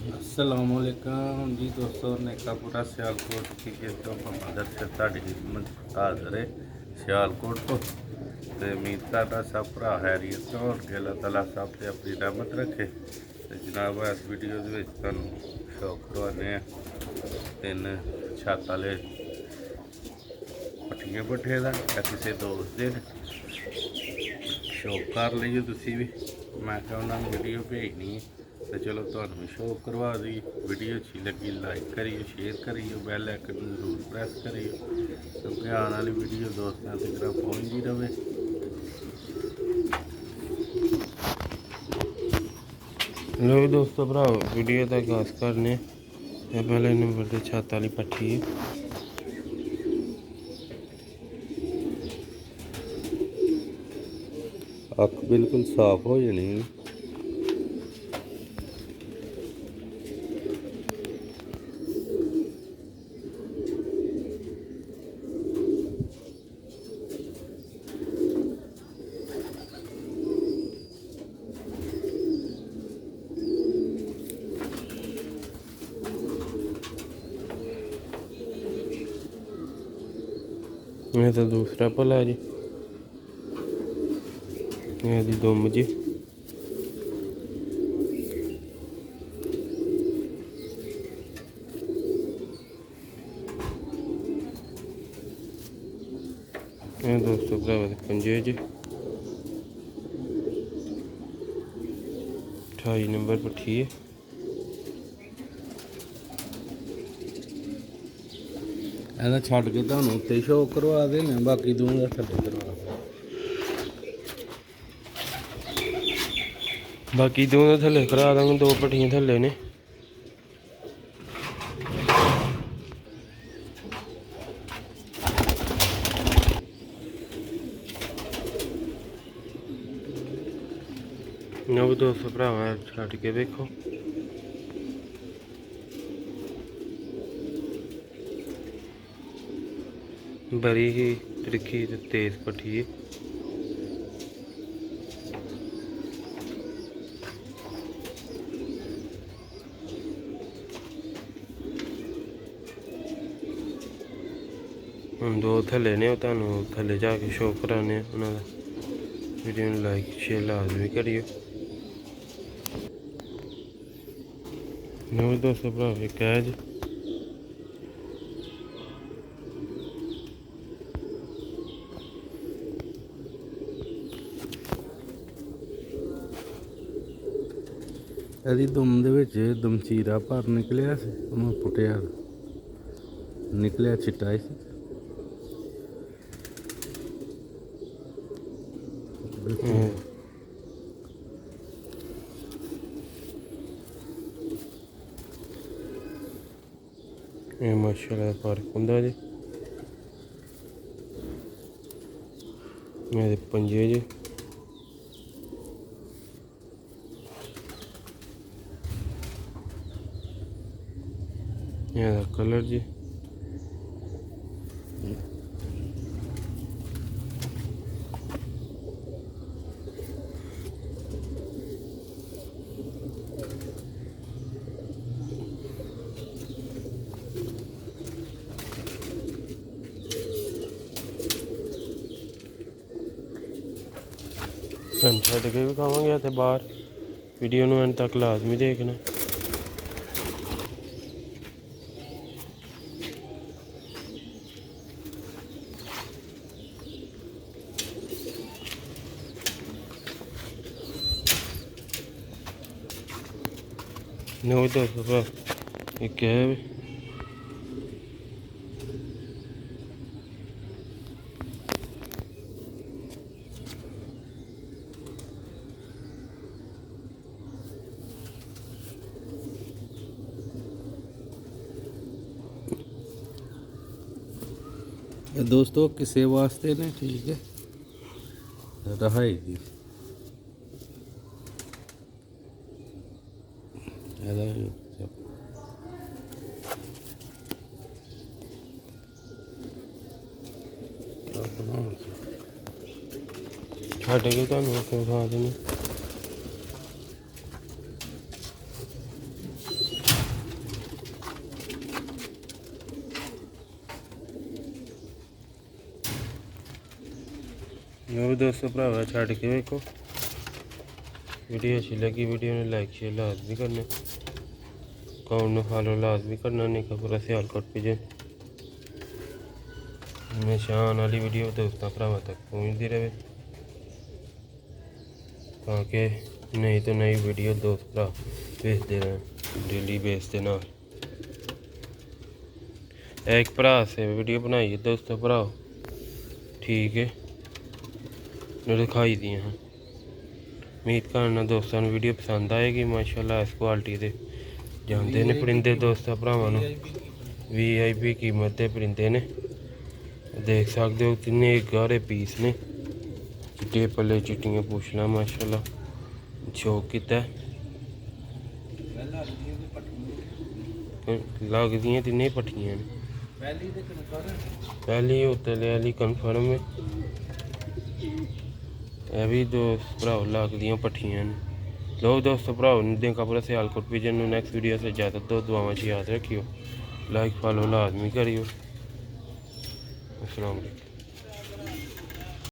अस्सलामुअलैकुम जी दोस्तों, नेकापुरा सियालकोट की किस्त मदद से ਤੁਹਾਡੀ ਖidmat ਹਾਜ਼ਰ ਹੈ ਸਿਆਲਕੋਟ ਤੋਂ। ਤੇ ਉਮੀਦ ਕਰਦਾ ਸਭ ਭਰਾ ਖੈਰੀਅਤ ਤੋਂ ਹੋਣਗੇ। ਅੱਲਾਹ ਤਾਲਾ ਸਭ ਤੇ ਆਪਣੀ ਰਹਿਮਤ ਰੱਖੇ। ਤੇ ਜਨਾਬ ਇਸ ਵੀਡੀਓ ਦੇ ਵਿੱਚ ਤੁਹਾਨੂੰ ਸ਼ੌਕ ਕਰਵਾਉਂਦੇ ਆ ਤਿੰਨ ਛੱਤ ਵਾਲੇ ਪੱਠੀਆਂ ਪੱਠੇ ਦਾ ਜਾਂ ਕਿਸੇ ਦੋਸਤ ਦੇ ਸ਼ੌਕ ਕਰ ਲਈਓ ਤੁਸੀਂ ਵੀ। ਮੈਂ ਕਿਹਾ ਉਹਨਾਂ ਨੂੰ ਵੀਡੀਓ ਭੇਜਣੀ ਹੈ तो चलो तुहानू शो करवा दी। वीडियो अच्छी लगी लाइक करिए, शेयर करिए, बैल आइकन जरूर प्रेस करिए क्योंकि आने वाली वीडियो दोस्तों तक पहुँचती रहे। लो दोस्तों भराओ वीडियो का आगाज करने पहले नंबर पर छत वाली पट्ठी है। अख बिल्कुल साफ हो जानी। ये तो दूसरा भला जी, ये दी दुम जी। ये दोस्तों भरावा दे पंजे जी 28 नंबर पट्ठी है। ਇਹਦਾ ਛੱਡ ਕੇ ਤੁਹਾਨੂੰ ਉੱਤੇ ਸ਼ੋਅ ਕਰਵਾ ਦੇਣਾ, ਬਾਕੀ ਦੂੰਗਾ ਥੱਲੇ ਕਰਵਾ। बाकी दो थले करा देंगे, दो पट्टियां थले ने। नो भी दोस्तों भरावा छड़ के देखो। बड़ी ही त्रिखी ते तेज पट्ठी है। हम दो थले ने तुहानू थले जाके शो कराने उन्होंने। वीडियो में लाइक शेयर लाजमी करियो। नो दोस्तों भरावे कैज ਇਹਦੀ ਦੁਮ ਦੇ ਵਿੱਚ ਦਮਚੀਰਾ ਭਰ ਨਿਕਲਿਆ ਸੀ, ਉਹਨੂੰ ਪੁੱਟਿਆ ਨਿਕਲਿਆ ਚਿੱਟਾ ਸੀ। ये माशाल्लाह पार्क हुंदा जी। मेरे पंजे जी ये कलर जी छड़ के भी खावे तो बाहर। वीडियो में एंड तक लाजमी देखना। नो दोस्तों एक है दोस्तों किसी वास्ते ने ठीक है रहाएगी। छड़ के तुहानू खा देनी। ਲੋ ਵੀ ਦੋਸਤੋ ਭਰਾਵਾ ਛੱਡ ਕੇ ਵੇਖੋ। ਵੀਡੀਓ अच्छी लगी वीडियो ने लाइक शेयर लाजमी करना, अकाउंट में फॉलो लाजमी करना, नहीं का पूरा सियालकोट भेजे। हमेशा आने वाली वीडियो दोस्तों भरावां तक पहुँचती रहे, ताकि नई तो नई वीडियो दोस्त भरा भेजते रहें डेली बेस के नाल। एक भरा से वीडियो बनाई है दोस्तों भराओ, ठीक है, दिखाई दी हैं। उम्मीद करना दोस्तों ने वीडियो पसंद आएगी। माशाल्लाह इस क्वालिटी के जाते ने परिंदे दोस्तों भरावां नूं VIP कीमत के परिंदे ने, देख सकते हो किन्ने गाढ़े पीस ने, चिट्टे पले चिट्टियां पूछना माशाल्लाह शौक किता लगदियां तिन्ने पट्टियां ने, पहली उतले वाली कन्फर्म है, यह भी दोस्त भराओ लगदियां पट्टियां ने। लो दोस्तों भराओ देखा पूरा सियालकोट विजन। नैक्सट वीडियो से इजाजत दो, दुआवां याद रखियो, लाइक फॉलो लाजमी करियो। अस्सलाम वालेकुम।